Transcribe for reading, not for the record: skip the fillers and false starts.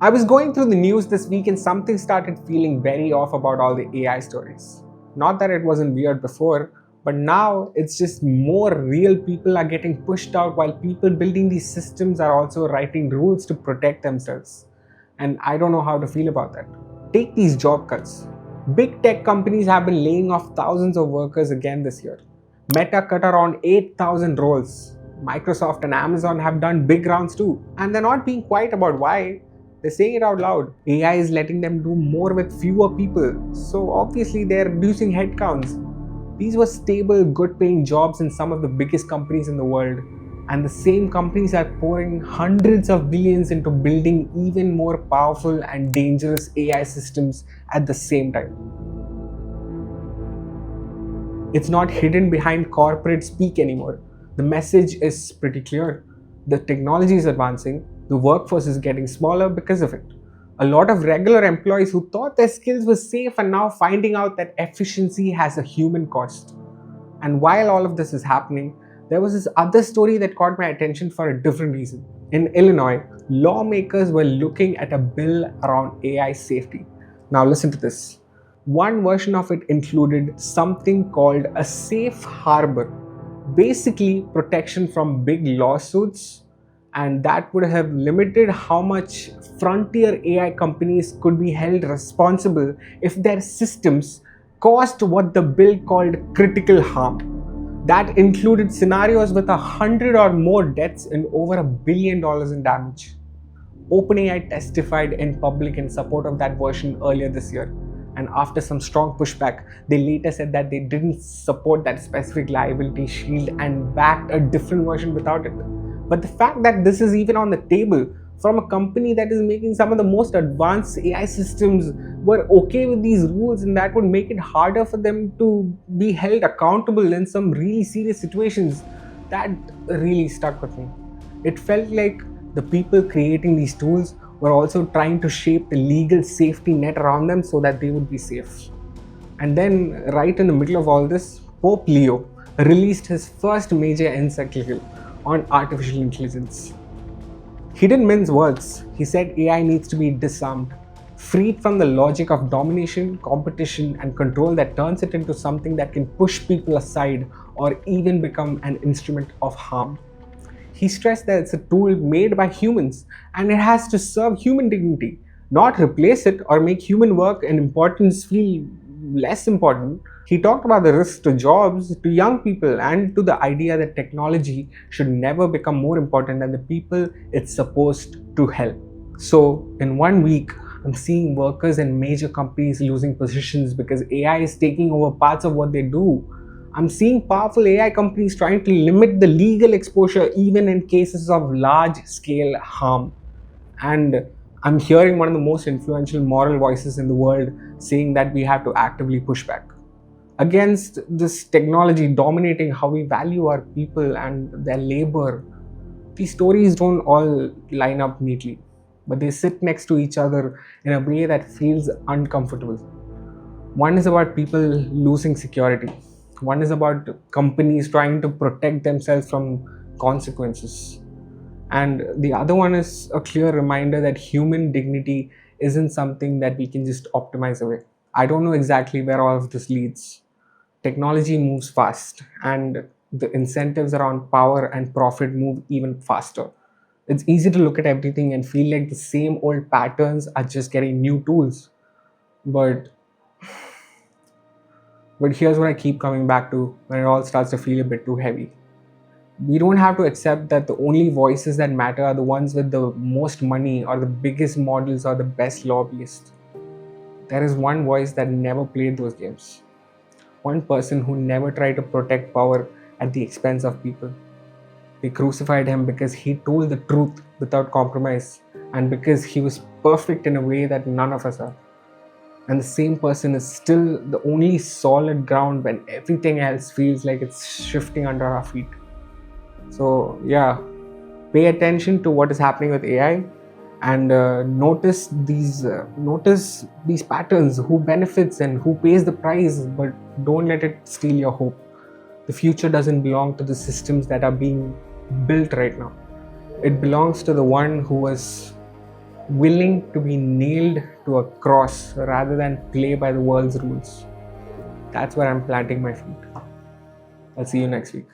I was going through the news this week and something started feeling very off about all the AI stories. Not that it wasn't weird before, but now it's just more real people are getting pushed out while people building these systems are also writing rules to protect themselves. And I don't know how to feel about that. Take these job cuts. Big tech companies have been laying off thousands of workers again this year. Meta cut around 8,000 roles. Microsoft and Amazon have done big rounds too. And they're not being quiet about why. They're saying it out loud. AI is letting them do more with fewer people. So obviously they're reducing headcounts. These were stable, good paying jobs in some of the biggest companies in the world. And the same companies are pouring hundreds of billions into building even more powerful and dangerous AI systems at the same time. It's not hidden behind corporate speak anymore. The message is pretty clear. The technology is advancing, the workforce is getting smaller because of it. A lot of regular employees who thought their skills were safe are now finding out that efficiency has a human cost. And while all of this is happening, there was this other story that caught my attention for a different reason. In Illinois, lawmakers were looking at a bill around AI safety. Now listen to this. One version of it included something called a safe harbor, basically protection from big lawsuits, and that would have limited how much frontier AI companies could be held responsible if their systems caused what the bill called critical harm. That included scenarios with 100 or more deaths and over $1 billion in damage. OpenAI testified in public in support of that version earlier this year. And after some strong pushback, they later said that they didn't support that specific liability shield and backed a different version without it. But the fact that this is even on the table from a company that is making some of the most advanced AI systems were okay with these rules, and that would make it harder for them to be held accountable in some really serious situations, that really stuck with me. It felt like the people creating these tools were also trying to shape the legal safety net around them so that they would be safe. And then, right in the middle of all this, Pope Leo released his first major encyclical on artificial intelligence. He didn't mince words. He said AI needs to be disarmed, freed from the logic of domination, competition, and control that turns it into something that can push people aside or even become an instrument of harm. He stressed that it's a tool made by humans and it has to serve human dignity, not replace it or make human work and importance feel less important. He talked about the risks to jobs, to young people, and to the idea that technology should never become more important than the people it's supposed to help. So, in 1 week, I'm seeing workers in major companies losing positions because AI is taking over parts of what they do. I'm seeing powerful AI companies trying to limit the legal exposure even in cases of large scale harm. And I'm hearing one of the most influential moral voices in the world saying that we have to actively push back against this technology dominating how we value our people and their labor. These stories don't all line up neatly, but they sit next to each other in a way that feels uncomfortable. One is about people losing security. One is about companies trying to protect themselves from consequences. And the other one is a clear reminder that human dignity isn't something that we can just optimize away. I don't know exactly where all of this leads. Technology moves fast, and the incentives around power and profit move even faster. It's easy to look at everything and feel like the same old patterns are just getting new tools. But here's what I keep coming back to when it all starts to feel a bit too heavy. We don't have to accept that the only voices that matter are the ones with the most money or the biggest models or the best lobbyists. There is one voice that never played those games. One person who never tried to protect power at the expense of people. They crucified him because he told the truth without compromise and because he was perfect in a way that none of us are. And the same person is still the only solid ground when everything else feels like it's shifting under our feet. So yeah, pay attention to what is happening with AI and notice these patterns, who benefits and who pays the price, but don't let it steal your hope. The future doesn't belong to the systems that are being built right now. It belongs to the one who was willing to be nailed to a cross rather than play by the world's rules. That's where I'm planting my feet. I'll see you next week.